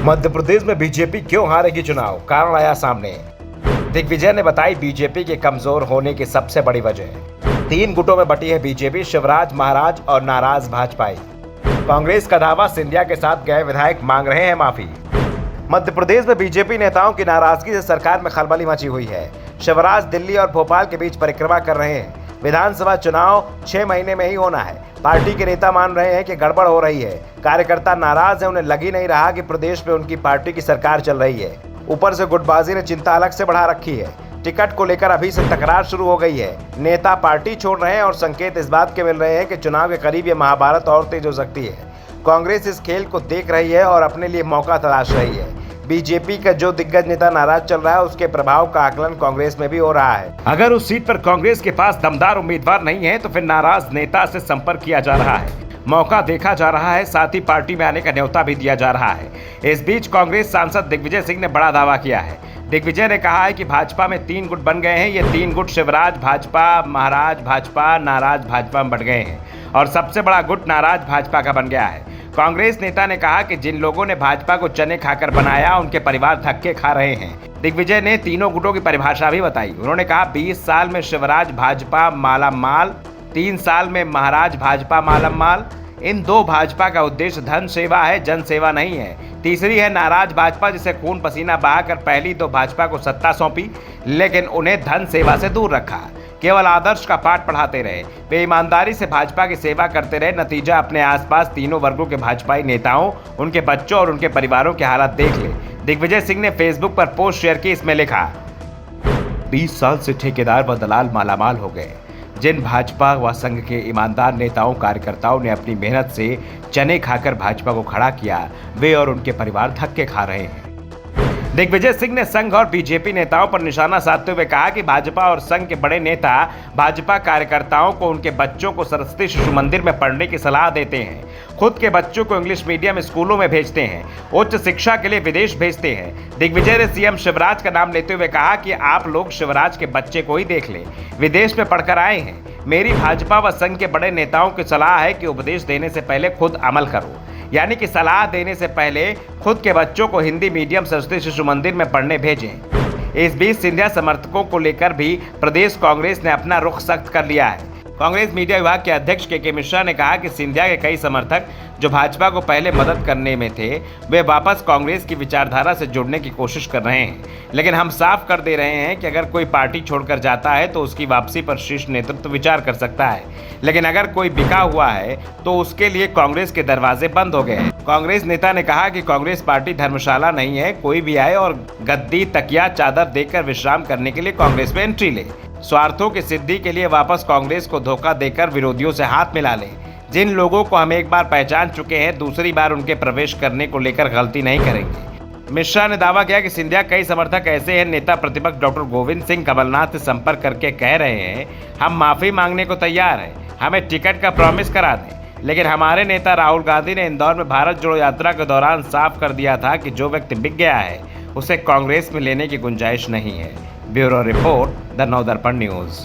मध्य प्रदेश में बीजेपी क्यों हारेगी चुनाव, कारण आया सामने। दिग्विजय ने बताई बीजेपी के कमजोर होने की सबसे बड़ी वजह। 3 गुटों में बटी है बीजेपी, शिवराज, महाराज और नाराज भाजपाई। कांग्रेस का दावा, सिंधिया के साथ गए विधायक मांग रहे हैं माफी। मध्य प्रदेश में बीजेपी नेताओं की नाराजगी से सरकार में खलबली मची हुई है। शिवराज दिल्ली और भोपाल के बीच परिक्रमा कर रहे हैं। विधानसभा चुनाव 6 महीने में ही होना है। पार्टी के नेता मान रहे हैं कि गड़बड़ हो रही है। कार्यकर्ता नाराज है, उन्हें लग ही नहीं रहा कि प्रदेश में उनकी पार्टी की सरकार चल रही है। ऊपर से गुटबाजी ने चिंता अलग से बढ़ा रखी है। टिकट को लेकर अभी से तकरार शुरू हो गई है। नेता पार्टी छोड़ रहे हैं और संकेत इस बात के मिल रहे हैं कि चुनाव के करीब ये महाभारत और तेज हो सकती है। कांग्रेस इस खेल को देख रही है और अपने लिए मौका तलाश रही है। बीजेपी का जो दिग्गज नेता नाराज चल रहा है, उसके प्रभाव का आकलन कांग्रेस में भी हो रहा है। अगर उस सीट पर कांग्रेस के पास दमदार उम्मीदवार नहीं है तो फिर नाराज नेता से संपर्क किया जा रहा है, मौका देखा जा रहा है, साथ ही पार्टी में आने का न्योता भी दिया जा रहा है। इस बीच कांग्रेस सांसद दिग्विजय सिंह ने बड़ा दावा किया है। दिग्विजय ने कहा है कि भाजपा में 3 गुट बन गए हैं। ये 3 गुट शिवराज भाजपा, महाराज भाजपा, नाराज भाजपा में बढ़ गए हैं और सबसे बड़ा गुट नाराज भाजपा का बन गया है। कांग्रेस नेता ने कहा कि जिन लोगों ने भाजपा को चने खाकर बनाया, उनके परिवार धक्के खा रहे हैं। दिग्विजय ने तीनों गुटों की परिभाषा भी बताई। उन्होंने कहा 20 साल में शिवराज भाजपा मालामाल, 3 साल में महाराज भाजपा मालामाल। इन 2 भाजपा का उद्देश्य धन सेवा है, जन सेवा नहीं है। तीसरी है नाराज भाजपा, जिसे खून पसीना बहाकर पहली तो भाजपा को सत्ता सौंपी, लेकिन उन्हें धन सेवा से दूर रखा। केवल आदर्श का पाठ पढ़ाते रहे, वे ईमानदारी से भाजपा की सेवा करते रहे। नतीजा अपने आसपास तीनों वर्गों के भाजपाई नेताओं, उनके बच्चों और उनके परिवारों के हालात देख ले। दिग्विजय सिंह ने फेसबुक पर पोस्ट शेयर की, इसमें लिखा 20 साल से ठेकेदार व दलाल मालामाल हो गए। जिन भाजपा व संघ के ईमानदार नेताओं कार्यकर्ताओं ने अपनी मेहनत से चने खाकर भाजपा को खड़ा किया, वे और उनके परिवार धक्के खा रहे हैं। दिग्विजय सिंह ने संघ और बीजेपी नेताओं पर निशाना साधते हुए कहा कि भाजपा और संघ के बड़े नेता भाजपा कार्यकर्ताओं को उनके बच्चों को सरस्वती शिशु मंदिर में पढ़ने की सलाह देते हैं, खुद के बच्चों को इंग्लिश मीडियम स्कूलों में भेजते हैं, उच्च शिक्षा के लिए विदेश भेजते हैं। दिग्विजय ने सीएम शिवराज का नाम लेते हुए कहा कि आप लोग शिवराज के बच्चे को ही देख लें, विदेश में पढ़कर आए हैं। मेरी भाजपा व संघ के बड़े नेताओं की सलाह है कि उपदेश देने से पहले खुद अमल करो, यानी कि सलाह देने से पहले खुद के बच्चों को हिंदी मीडियम सरस्वती शिशु मंदिर में पढ़ने भेजें। इस बीच सिंधिया समर्थकों को लेकर भी प्रदेश कांग्रेस ने अपना रुख सख्त कर लिया है। कांग्रेस मीडिया विभाग के अध्यक्ष के मिश्रा ने कहा कि सिंधिया के कई समर्थक जो भाजपा को पहले मदद करने में थे, वे वापस कांग्रेस की विचारधारा से जुड़ने की कोशिश कर रहे हैं। लेकिन हम साफ कर दे रहे हैं कि अगर कोई पार्टी छोड़कर जाता है तो उसकी वापसी पर शीर्ष नेतृत्व विचार कर सकता है, लेकिन अगर कोई बिका हुआ है तो उसके लिए कांग्रेस के दरवाजे बंद हो गए हैं। कांग्रेस नेता ने कहा कि कांग्रेस पार्टी धर्मशाला नहीं है, कोई भी आए और गद्दी, तकिया, चादर देकर विश्राम करने के लिए कांग्रेस में एंट्री ले। स्वार्थों की सिद्धि के लिए वापस कांग्रेस को धोखा देकर विरोधियों से हाथ मिला ले। जिन लोगों को हम एक बार पहचान चुके हैं, दूसरी बार उनके प्रवेश करने को लेकर गलती नहीं करेंगे। मिश्रा ने दावा किया कि सिंधिया कई समर्थक ऐसे हैं, नेता प्रतिपक्ष डॉक्टर गोविंद सिंह कमलनाथ से संपर्क करके कह रहे हैं हम माफी मांगने को तैयार हैं, हमें टिकट का प्रॉमिस करा दें। लेकिन हमारे नेता राहुल गांधी ने इंदौर में भारत जोड़ो यात्रा के दौरान साफ कर दिया था कि जो व्यक्ति बिक गया है उसे कांग्रेस में लेने की गुंजाइश नहीं है। Bureau report, the Navdarpan news.